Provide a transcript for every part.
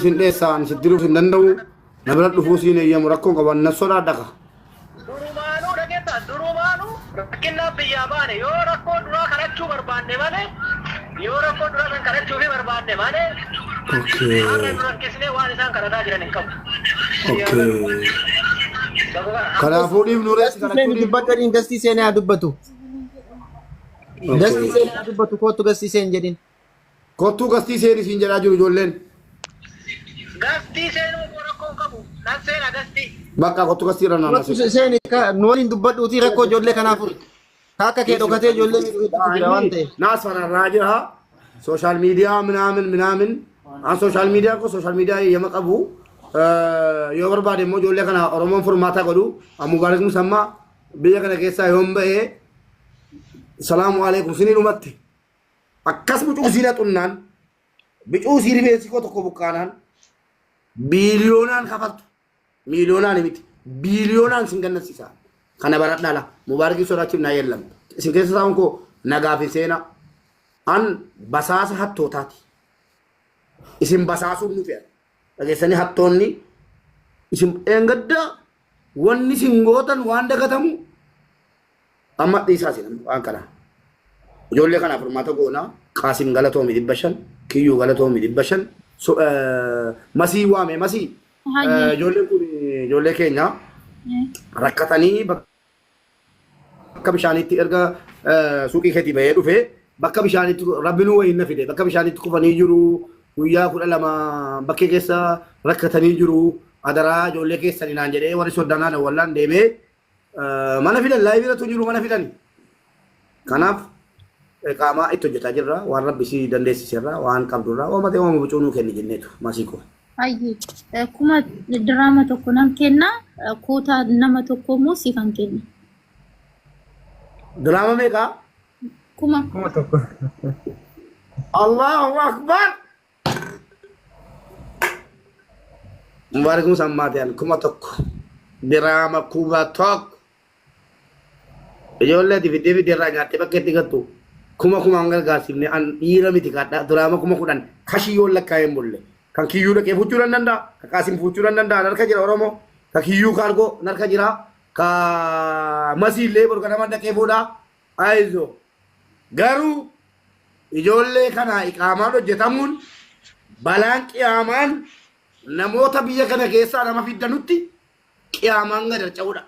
سندسان سدرو سندندو نبرد فوسين يوم ركون قبل نصلا دكا درومانو دكتا درومانو كنا بيابان يو ركون درا كرچو برباد مانے يو ركون درا كرچو بھی برباد مانے اوكي किसने वाले सांग करता जिरने कब اوكي خلافوني بنورس Seni dubbatanii gastii seenaa haa dubbatu. Gastii seenaa haa dubbatu kootu gastii seen jedhin. كوتو غستي سيري سينجرا جورو جولين गस्ती से रखों कब नसेरा गस्ती بقى كوتو غستي رانا Kootu seeni nuwaliin dubbadhuutii rakkoo ijoollee kanaaf akka kee dhokatee ijoollee jira waan ta'eef. ناس فانا راجعها سوشيال ميديا منامن عن سوشيال ميديا كو سوشيال ميديا يمقبو يوبر بعد مو جولة كنا أرومون فرماتا كدو مبارك مسمى بيجا كنا كيسا يوم بيه السلام عليكم سنين أمتي أكاس بيجو زينة تونان بيجو زيري بيسي كو تكو بكانان بليونان خفرت مليونان نميت بليونان سنجن نسيسا كنا برات نالا مبارك سورة كيف نايلم سنكيسا تاونكو نغافي سينا أن بساس حد توتاتي اسم بساسو نفير Ageessanii hattoonni isin engadda wanni singootan waan dagatamu amma dhiisaa sin waan kana ijoollee kana furmaata goona qaasim galatoomi 500 kiyyuu galatoomi 500 so masii waame masii ijoolleen kun ijoollee keenya rakkatanii bakka bishaanitti erga suuqii keetii bahee dhufe bakka bishaanitti rabbinuu wayin na fide bakka bishaanitti kufanii jiru guyyaa 12 bakkee keessa rakkatanii jiru adaraa ijoollee keessanii naan jedhee warri soddaanaa wallaan deemee mana fidan laayibiratu jiru mana fidani kanaaf qaamaa itti hojjetaa jirra waan rabbi si dandeessiserra waan qabdurra waan matee waan bucuunuu kenni jenneetu masiiko Ayyee kuma diraama tokko nam kenna koota nama tokko immoo si kan kenna. diraama meeqa Kuma tokko. Allahu akbar Mubarakun sammaatiyan kuma tokko diraama kuma tokko ijoollee dibidee irraa nyaattee bakka itti gattu kuma an gargaarsifne an dhiira miti kadha diraama kuma 10 kashiyyoon lakkaa'een bulle kan kiyyuu dhaqee fuuchuu danda'a kan qaasim fuuchuu danda'a narka jira oromoo ka kiyyuu kaargoo narka jira ka masiillee borganama dhaqee fuudha aizo garuu ijoollee kana iqaamaan hojjetamuun balaan qiyaamaan namoota biyya kana keessaa nama fiddanutti qiyaamaan gad harca'uudha.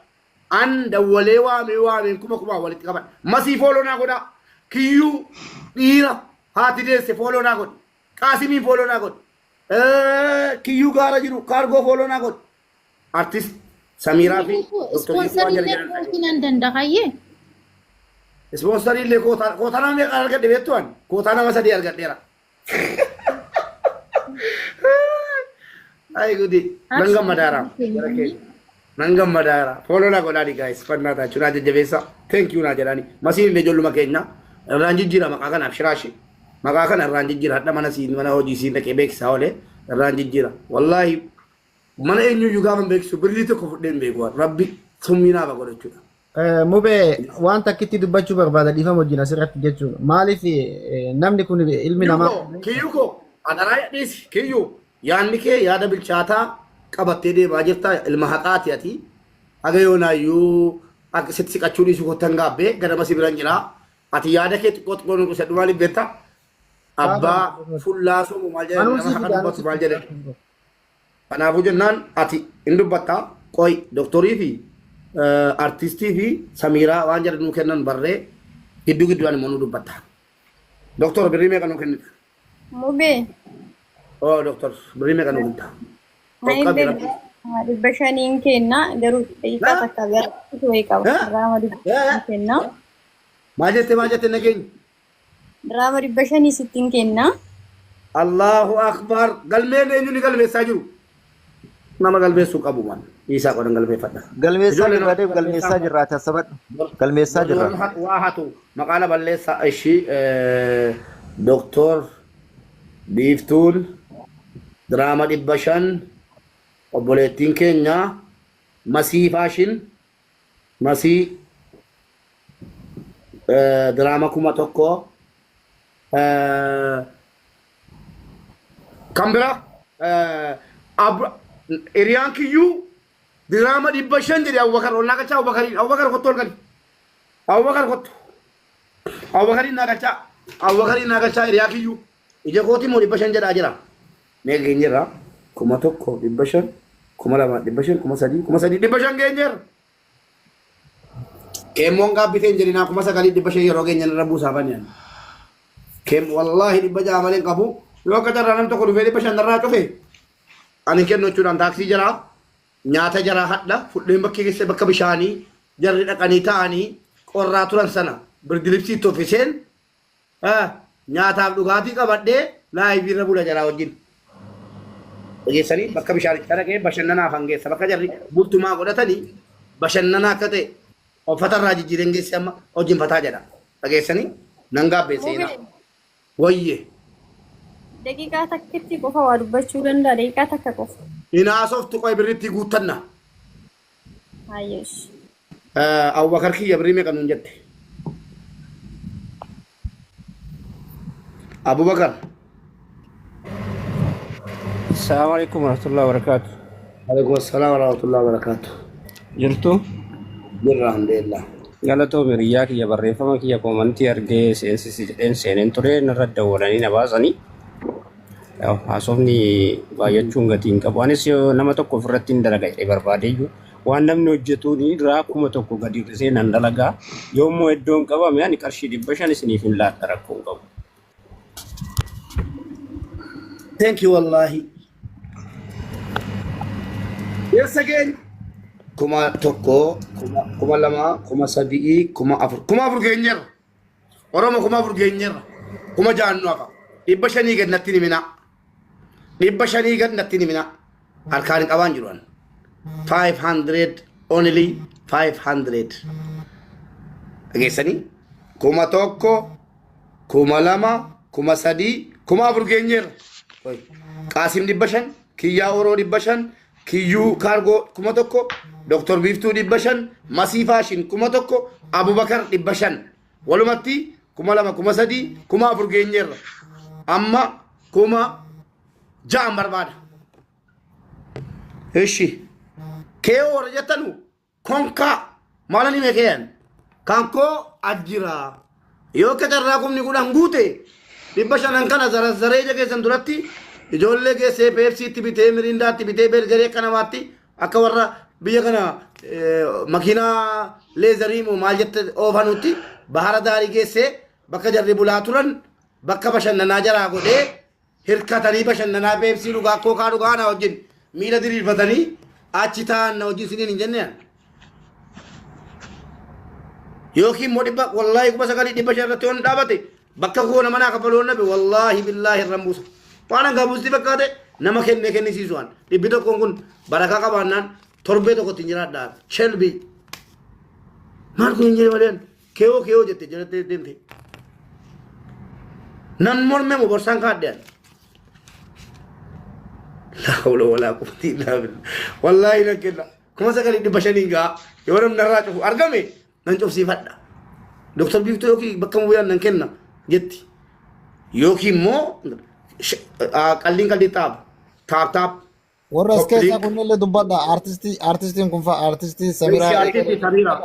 An dawwalee waameen kuma walitti qaban. Masii foolonaa godha. Kiyyuu dhiira haati deesse foolonaa godha. Qaasimii foolonaa godha. Kiyyuu gaara jiru kaargoo foolonaa godha. Artist Samiraa fi ispoonsariin danda'ayyee. Ispoonsariin illee koota nama meeqa argadhe beektuan? Koota nama 3 argadheera. Ay gudi nangam madara nangam madara follow na godani guys fannata chuna jajjabeessa thank you na jedhani masiin illee jolluma keenya irraan jijjiira maqaa kana abshiraashi maqaa kana irraan jijjiira hadha mana siin mana hojii siin dhaqee beeksisaa oole irraan jijjiira wallahi mana eenyu gaafa beeksisu birrii tokko fudheen beeku rabbi summiinaa ba godhachuudha. Mubee waan takkitti dubbachuu barbaada dhiifama wajjin asirratti jechuudha. Maaliif namni kun ilmi namaa kiyyuko adaraa dhiisi kiyyuu yaanni kee yaada bilchaataa qabattee deemaa jirta ilma haqaati ati haga yoonaayyuu akka sitti siqachuu dhiisuu kottan gaabbee ganama si biran jira ati yaada kee xiqqoo xiqqoo nu qusadhu maaliif beekta abbaa fullaasoo maal jedhe nama haqa dubbatu maal jedhe kanaafuu jennaan ati hin dubbatta qoy doktorii fi artistii fi Samiraa waan jedhan nuu kennan barree gidduudhaan immoo nu dubbatta doktor birrii meeqa nuu kennita Mubee. Oh doktor birrii meeqa nuu kennita Bashaniin kenna garuu dhiibbaa takka garuu wayii qaba. Diraama dibbashanii kenna. maal jette nageenya Diraama dibbashanii sittiin kenna. Allahu akbar galmeen eenyu ni galmeessaa jiru nama galmeessuu qabu man isaa qodan galmeeffadha galmeessaa jirra deeb galmeessaa jirra tasabadhu galmeessaa jirra waa hatu maqaala balleessaa ishii doktor biiftuun diraama 500 obboleettiin keenya masii faashin masii diraama 1000 kan bira Iriyaan kiyyuu diraama 500 jedhe Abubakar ol naaqachaa Abubakar kottu ol gali Abubakar kottu Abubakarin naaqachaa iriyaa kiyyuu ija kooti moo 500 jedhaa jira mee geenyerra 1,100 500 2,500 3,000 3,500 geenyerra keemmoon gaabbiteen jedhinaa 9,500 yeroo geenyan irra buusaa baniyan keem wallaahi 600 maleen qabu yoo akka carraa nam tokko dhufee 500 irraa cufe ani kennu jechuudhaan taaksii jaraa nyaata jaraa hadha fudheen bakkee keessa bakka bishaanii jarri dhaqanii ta'anii qorraa turan sana birdilibsii toffiseen nyaataaf dhugaatii qabadhee laayivii irra bula jaraa wajjin dhageessanii bakka bishaanichaa dhaqee bashannanaaf hangeessa bakka jarri bultumaa godhatanii bashannanaa akka ta'e uffatarraa jijjiireen geesse amma wajjin fataa jedha dhageessanii nan gaabbeessee wayye daqiiqaa takkitti qofa waa dubbachuu danda'a daqiiqaa takka qofa. Inaasoftu qoy birritti guuttanna. Hayyesh. Abubakar kiyya birrii meeqa nuun jette? Abubakar. Assalamualaikum warahmatullahi wabarakatuh. Waalaikumsalam warahmatullahi wabarakatuh. Jirtu? Jirra alhamdulillah. Galatoo biyyaa kiyya barreeffama kiyya koomantii argee seensisi jedheen seeneen ture narra dawwalanii na baasanii. Haasofni baay'achuun gatiin qabu. Anis nama tokko ofirratti hin dalaga jedhee barbaadeyyuu waan namni hojjetuun irraa 1,000 gadi hir'isee nan dalagaa yoommoo iddoon qabame ani qarshii 500 isiniif hin laadha rakkoon qabu. Thank you wallahi. Yes again. 1,000, 2,000, 3,000, 4,000 geenyerra. Oromoo 4,000 geenyerra. 6,000 hafa. 500 gad natti nimina. 500 gad natti nimina. Harkaan qabaan jiru an. 500 only 500. Dhageessanii? 1,000, 2,000, 3,000, 4,000 geenyerra. Qaasim 500, Kiyyaa Oroo 500, Kiyyuu Kaargoo 1,000, Dr. Biiftuu 500, Masii Faashin 1,000, Abubakar 500. Walumatti 2,000, 3,000, 4,000 geenyerra. Amma 6,000 barbaada. Eshi. Kee warra jettanu konkaa maalani meekeen kankoo ajjira. Yoo kacarraa kumni kudhan guute 500 kana zaree keessan duratti ijoollee geessee peepsiitti bitee mirindaatti bitee bergeree kanamaatti akka warra biyya kana makiinaa leezarii moo maal jette oofanutti bahara daarii geessee bakka jarri bulaa turan bakka bashannanaa jaraa godhee hirkatanii bashannanaa peepsii dhugaa kookaa dhugaa na wajjin miila diriirfatanii achi ta'an na wajjin siniin hin jenneen. Yookiin moo dhibba wallaahi 9,500 irratti yoon dhaabate bakka koona manaa kaffaloon nabe wallaahi billaahi irraan buusa. Waan hanga buusti fakkaate nama kennisiisuudhaan dhibbi tokkoon kun barakaa qabaannaan torbee tokkotti hin jiraadhaan shelbii. Maal kun hin jire maleen keewoo jette jedhattee deemte. Nan morme moo borsaan kaaddean. La hawla walaa quwwata illaa billah. Wallaahi nan kenna. 9,500 gaa yoo namni narraa cufu argame nan cufsiifadha. Dr. Biiftuu yookiin bakka muuyaan nan kenna jetti. Yookiin immoo qalliin taap. Warra as keessaa kunnillee dubbadha. Artistiin kun fa'a artistii Samiraa. Artistii Samiraa.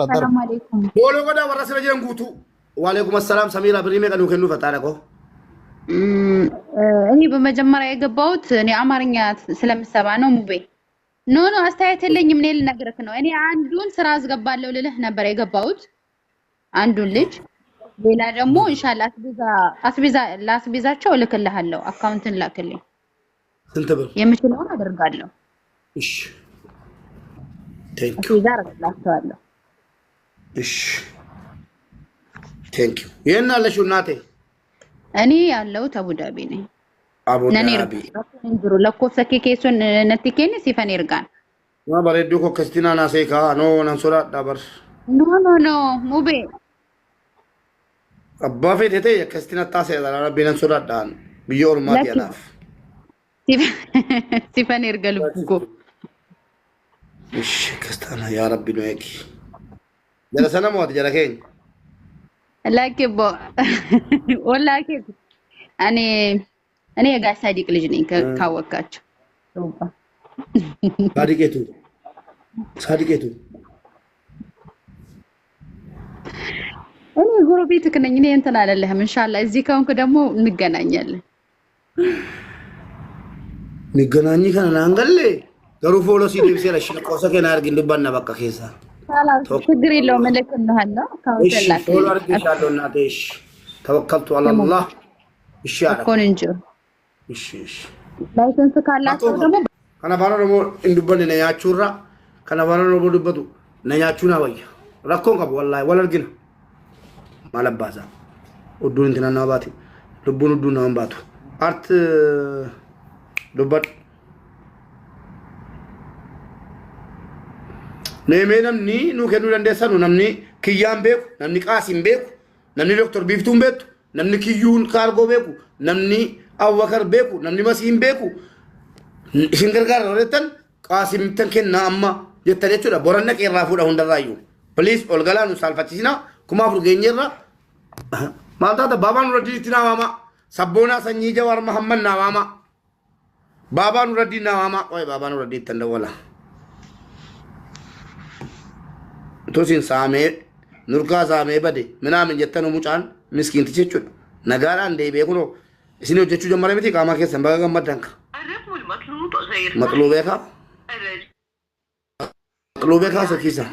Assalamu alaikum. Booloo godhaa warra sira jiran guutuu. Waalaikum assalaam Samiraa birrii meeqa nuu kennuuf taadha koo? እኔ በመጀመሪያ የገባሁት እኔ አማርኛ ስለምሰባ ነው ሙቤ ኖ አስተያየት የለኝም እኔ ልነግርህ ነው እኔ አንዱን ስራ አስገባለሁ ልልህ ነበር የገባሁት አንዱን ልጅ ሌላ ደግሞ ኢንሻአላህ ላስቤዛቸው እልክልሃለሁ አካውንትን ላክልኝ ስንት ብር የምችለውን አደርጋለሁ እሺ ቴንክ ዩ አደርግላችኋለሁ እሺ ቴንክ ዩ የና ለሹ እናቴ እኔ ያለሁት አቡዳቢ ነኝ አቡዳቢ እንድሩ ለኮሰኬ ኬሱን ነትኬኒ ሲፈን ይርጋን ዋ ባሬዱ ኮ ከስቲና ናሴካ ኖ ናንሶራ ዳበር ኖ ሙቤ አባ ፌቴ ከስቲና ታሴ ዳራ ረቢናን ሶራ ዳን ቢዮር ማቲያናፍ ሲፈን ይርገልኩ እሺ ከስታና ያ ረቢ ነው ያኪ ጀለሰና ሞት ጀለከኝ ላኪ ቦ ወላኪ እኔ እኔ የጋሽ ሳዲቅ ልጅ ነኝ ካወቃችሁ ሳዲቄቱ እኔ ጎረቤትህ ነኝ እኔ እንትን አይደለህም ኢንሻአላህ እዚህ ከሆንኩ ደግሞ እንገናኛለን ንገናኝ ከናንገሌ ገሩፎ ሎሲ ዲብሴ ለሽ ቆሰ ከና አርግ እንድባና በቃ ኬሳ ችግር የለውም እልክልሃለሁ ካውተላክ ቶሎ አርግሻለሁ እናቴሽ ተወከልቱ አላህ ይሻላል እኮ እንጂ እሺ ላይሰንስ ካላችሁ ደግሞ ከነባሮ ደግሞ እንድበል ነያቹራ ከነባሮ ደግሞ ድበቱ ነያቹና ወያ ረኮን ቀብ ወላሂ ወለርግና ማለባዛ ኡዱን እንትና ናባቲ ልቡን ኡዱን ናባቱ አርት ዱበት Neme namni nu kennu dandeessanu namni kiyyaan beeku namni qaasiin beeku namni doktor biiftuun beektu namni kiyyuun kaargoo beeku namni awwakar beeku namni masiin beeku isin gargaara horettan qaasimtan kenna amma jettan jechuudha boranna qeerraa fuudha hundarraayyuu please ol galaa nu saalfachiisina kumaaf urgeenyeerra maal taata baabaan nuraddiitti naawama sabboonaa sanyii jawaar mahammad naawama baabaan nuraddiin naawama qoy baabaan nuraddiitti tan dawwala توسين سامي نركا سامي بدي منا من جتنا مچان مسكين تيچو نغاران دي بيكونو اسينو جچو جمره متي كاما كي سمبا گم دنك الرقم المطلوب غير مطلوب ہے کا مطلوب ہے کا سکیسا